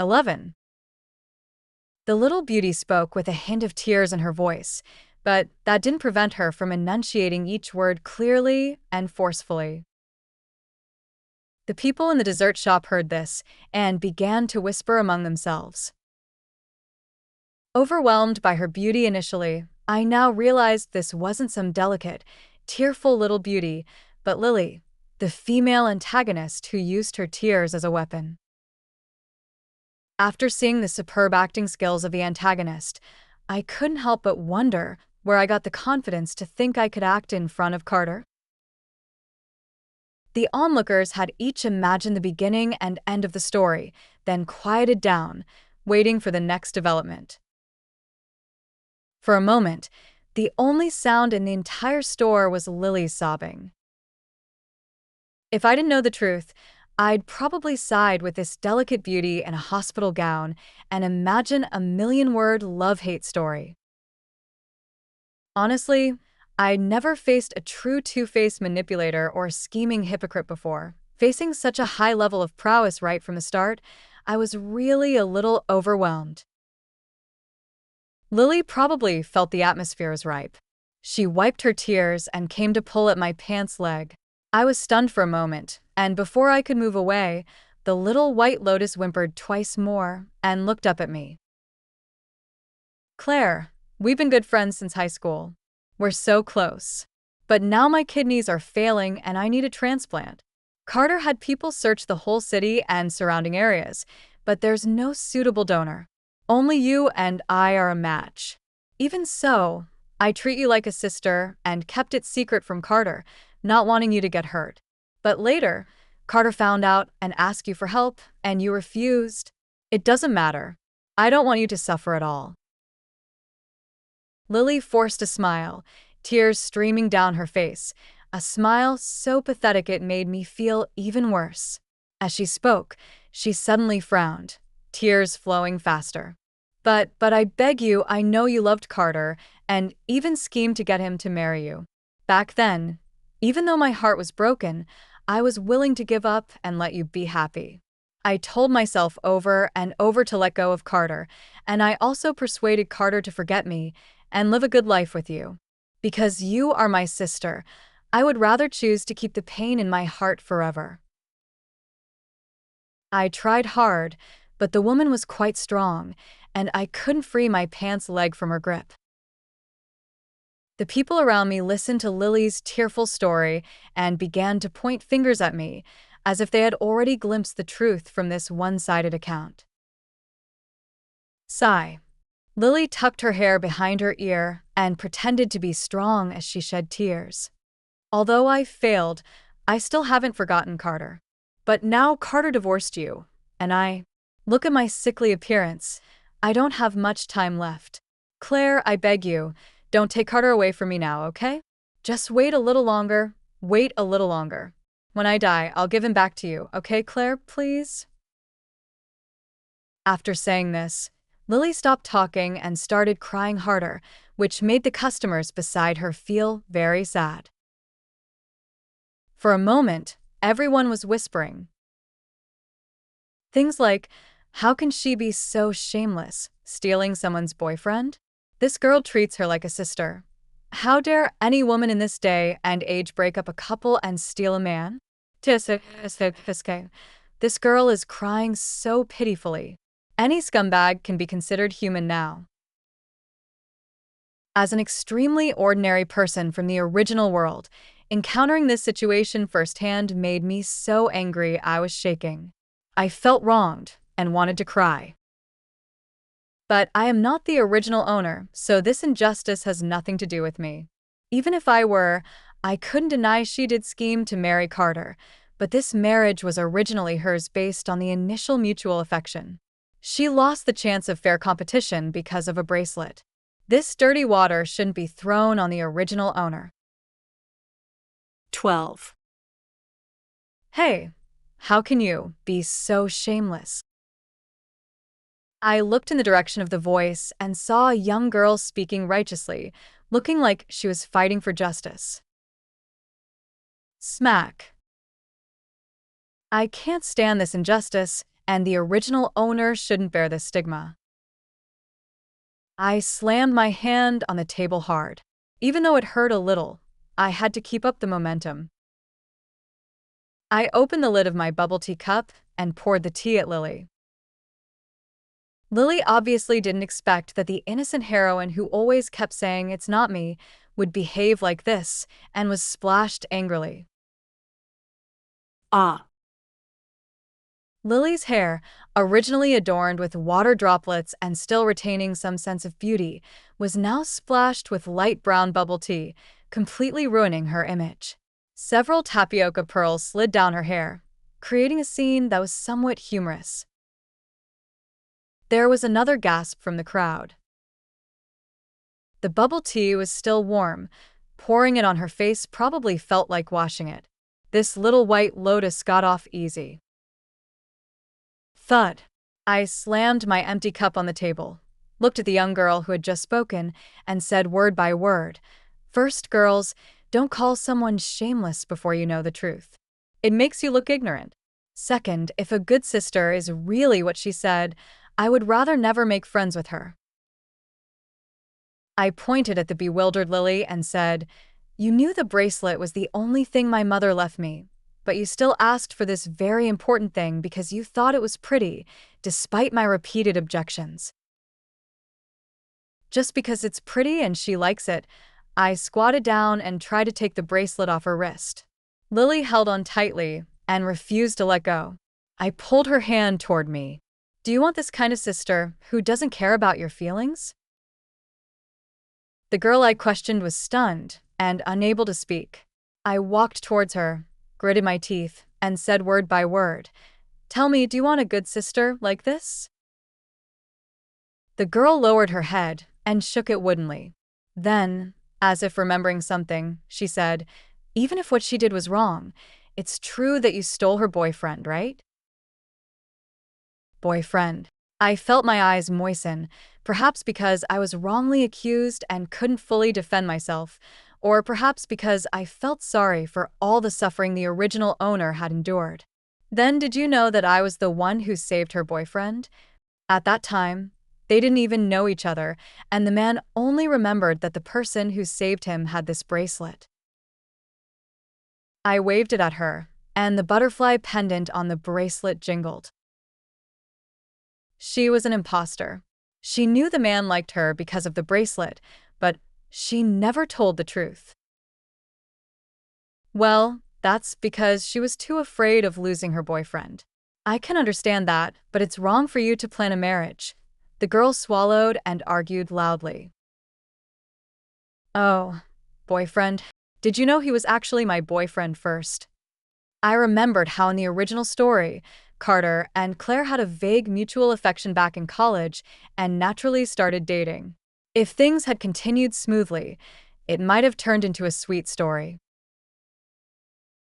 11. The little beauty spoke with a hint of tears in her voice, but that didn't prevent her from enunciating each word clearly and forcefully. The people in the dessert shop heard this and began to whisper among themselves. Overwhelmed by her beauty initially, I now realized this wasn't some delicate, tearful little beauty, but Lily, the female antagonist who used her tears as a weapon. After seeing the superb acting skills of the antagonist, I couldn't help but wonder where I got the confidence to think I could act in front of Carter. The onlookers had each imagined the beginning and end of the story, then quieted down, waiting for the next development. For a moment, the only sound in the entire store was Lily's sobbing. If I didn't know the truth, I'd probably side with this delicate beauty in a hospital gown and imagine a million-word love-hate story. Honestly, I'd never faced a true two-faced manipulator or scheming hypocrite before. Facing such a high level of prowess right from the start, I was really a little overwhelmed. Lily probably felt the atmosphere was ripe. She wiped her tears and came to pull at my pants leg. I was stunned for a moment, and before I could move away, the little white lotus whimpered twice more and looked up at me. "Claire, we've been good friends since high school. We're so close. But now my kidneys are failing and I need a transplant." Carter had people search the whole city and surrounding areas, but there's no suitable donor. Only you and I are a match. Even so, I treat you like a sister and kept it secret from Carter, not wanting you to get hurt. But later, Carter found out and asked you for help, and you refused. It doesn't matter. I don't want you to suffer at all. Lily forced a smile, tears streaming down her face, a smile so pathetic it made me feel even worse. As she spoke, she suddenly frowned, tears flowing faster. But I beg you, I know you loved Carter, and even schemed to get him to marry you. Back then, even though my heart was broken, I was willing to give up and let you be happy. I told myself over and over to let go of Carter, and I also persuaded Carter to forget me and live a good life with you. Because you are my sister, I would rather choose to keep the pain in my heart forever. I tried hard, but the woman was quite strong, and I couldn't free my pants leg from her grip. The people around me listened to Lily's tearful story and began to point fingers at me, as if they had already glimpsed the truth from this one-sided account. Sigh. Lily tucked her hair behind her ear and pretended to be strong as she shed tears. Although I failed, I still haven't forgotten Carter. But now Carter divorced you, and look at my sickly appearance. I don't have much time left. Claire, I beg you, don't take Carter away from me now, okay? Just wait a little longer. Wait a little longer. When I die, I'll give him back to you, okay, Claire, please? After saying this, Lily stopped talking and started crying harder, which made the customers beside her feel very sad. For a moment, everyone was whispering things like, "How can she be so shameless, stealing someone's boyfriend? This girl treats her like a sister. How dare any woman in this day and age break up a couple and steal a man? This girl is crying so pitifully. Any scumbag can be considered human now." As an extremely ordinary person from the original world, encountering this situation firsthand made me so angry I was shaking. I felt wronged and wanted to cry. But I am not the original owner, so this injustice has nothing to do with me. Even if I were, I couldn't deny she did scheme to marry Carter, but this marriage was originally hers based on the initial mutual affection. She lost the chance of fair competition because of a bracelet. This dirty water shouldn't be thrown on the original owner. 12. Hey, how can you be so shameless? I looked in the direction of the voice and saw a young girl speaking righteously, looking like she was fighting for justice. Smack. I can't stand this injustice, and the original owner shouldn't bear this stigma. I slammed my hand on the table hard. Even though it hurt a little, I had to keep up the momentum. I opened the lid of my bubble tea cup and poured the tea at Lily. Lily obviously didn't expect that the innocent heroine who always kept saying it's not me would behave like this and was splashed angrily. Ah, Lily's hair, originally adorned with water droplets and still retaining some sense of beauty, was now splashed with light brown bubble tea, completely ruining her image. Several tapioca pearls slid down her hair, creating a scene that was somewhat humorous. There was another gasp from the crowd. The bubble tea was still warm. Pouring it on her face probably felt like washing it. This little white lotus got off easy. Thud. I slammed my empty cup on the table, looked at the young girl who had just spoken, and said word by word, "First, girls, don't call someone shameless before you know the truth. It makes you look ignorant. Second, if a good sister is really what she said, I would rather never make friends with her." I pointed at the bewildered Lily and said, "You knew the bracelet was the only thing my mother left me, but you still asked for this very important thing because you thought it was pretty, despite my repeated objections." Just because it's pretty and she likes it, I squatted down and tried to take the bracelet off her wrist. Lily held on tightly and refused to let go. I pulled her hand toward me. "Do you want this kind of sister who doesn't care about your feelings?" The girl I questioned was stunned and unable to speak. I walked towards her, gritted my teeth, and said word by word, "Tell me, do you want a good sister like this?" The girl lowered her head and shook it woodenly. Then, as if remembering something, she said, "Even if what she did was wrong, it's true that you stole her boyfriend, right?" Boyfriend. I felt my eyes moisten, perhaps because I was wrongly accused and couldn't fully defend myself, or perhaps because I felt sorry for all the suffering the original owner had endured. "Then did you know that I was the one who saved her boyfriend?" At that time, they didn't even know each other, and the man only remembered that the person who saved him had this bracelet. I waved it at her, and the butterfly pendant on the bracelet jingled. She was an imposter. She knew the man liked her because of the bracelet, but she never told the truth. Well, that's because she was too afraid of losing her boyfriend. I can understand that, but it's wrong for you to plan a marriage. The girl swallowed and argued loudly. "Oh, boyfriend? Did you know he was actually my boyfriend first?" I remembered how in the original story, Carter and Claire had a vague mutual affection back in college and naturally started dating. If things had continued smoothly, it might have turned into a sweet story.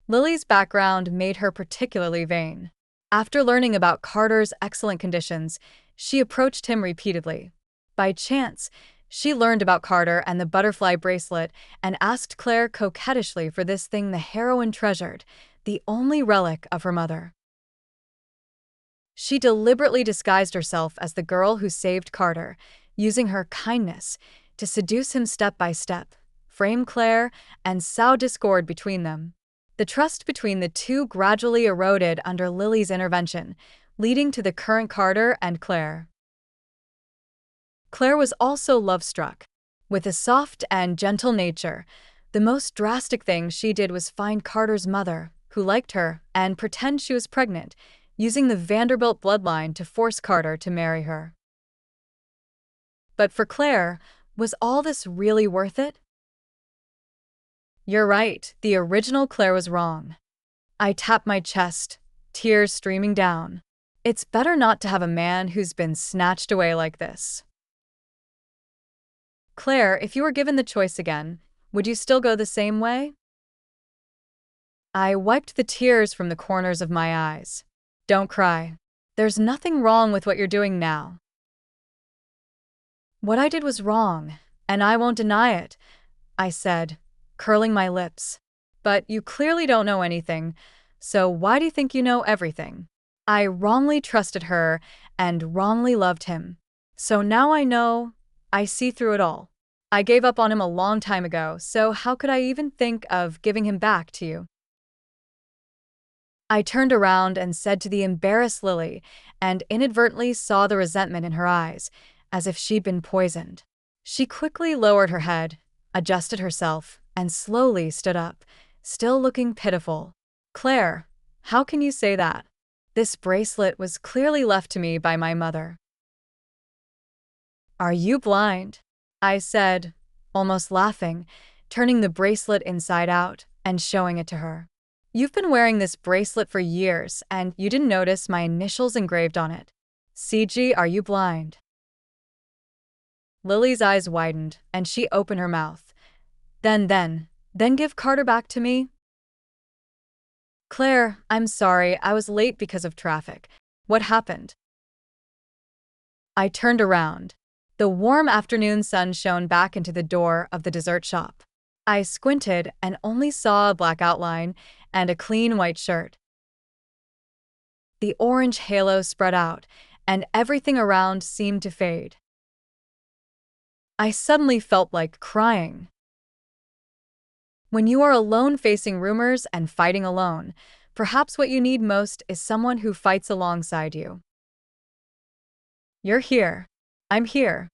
Lily's background made her particularly vain. After learning about Carter's excellent conditions, she approached him repeatedly. By chance, she learned about Carter and the butterfly bracelet and asked Claire coquettishly for this thing the heroine treasured, the only relic of her mother. She deliberately disguised herself as the girl who saved Carter, using her kindness to seduce him step by step, frame Claire, and sow discord between them. The trust between the two gradually eroded under Lily's intervention, leading to the current Carter and Claire. Claire was also love-struck. With a soft and gentle nature, the most drastic thing she did was find Carter's mother, who liked her, and pretend she was pregnant, using the Vanderbilt bloodline to force Carter to marry her. But for Claire, was all this really worth it? "You're right, the original Claire was wrong." I tapped my chest, tears streaming down. It's better not to have a man who's been snatched away like this. Claire, if you were given the choice again, would you still go the same way? I wiped the tears from the corners of my eyes. "Don't cry. There's nothing wrong with what you're doing now." "What I did was wrong, and I won't deny it," I said, curling my lips. "But you clearly don't know anything, so why do you think you know everything?" I wrongly trusted her and wrongly loved him. So now I know, I see through it all. I gave up on him a long time ago, so how could I even think of giving him back to you? I turned around and said to the embarrassed Lily, and inadvertently saw the resentment in her eyes, as if she'd been poisoned. She quickly lowered her head, adjusted herself, and slowly stood up, still looking pitiful. Claire, how can you say that? This bracelet was clearly left to me by my mother. Are you blind? I said, almost laughing, turning the bracelet inside out and showing it to her. You've been wearing this bracelet for years, and you didn't notice my initials engraved on it. CG, are you blind? Lily's eyes widened, and she opened her mouth. Then give Carter back to me? Claire, I'm sorry, I was late because of traffic. What happened? I turned around. The warm afternoon sun shone back into the door of the dessert shop. I squinted and only saw a black outline and a clean white shirt. The orange halo spread out, and everything around seemed to fade. I suddenly felt like crying. When you are alone facing rumors and fighting alone, perhaps what you need most is someone who fights alongside you. You're here. I'm here.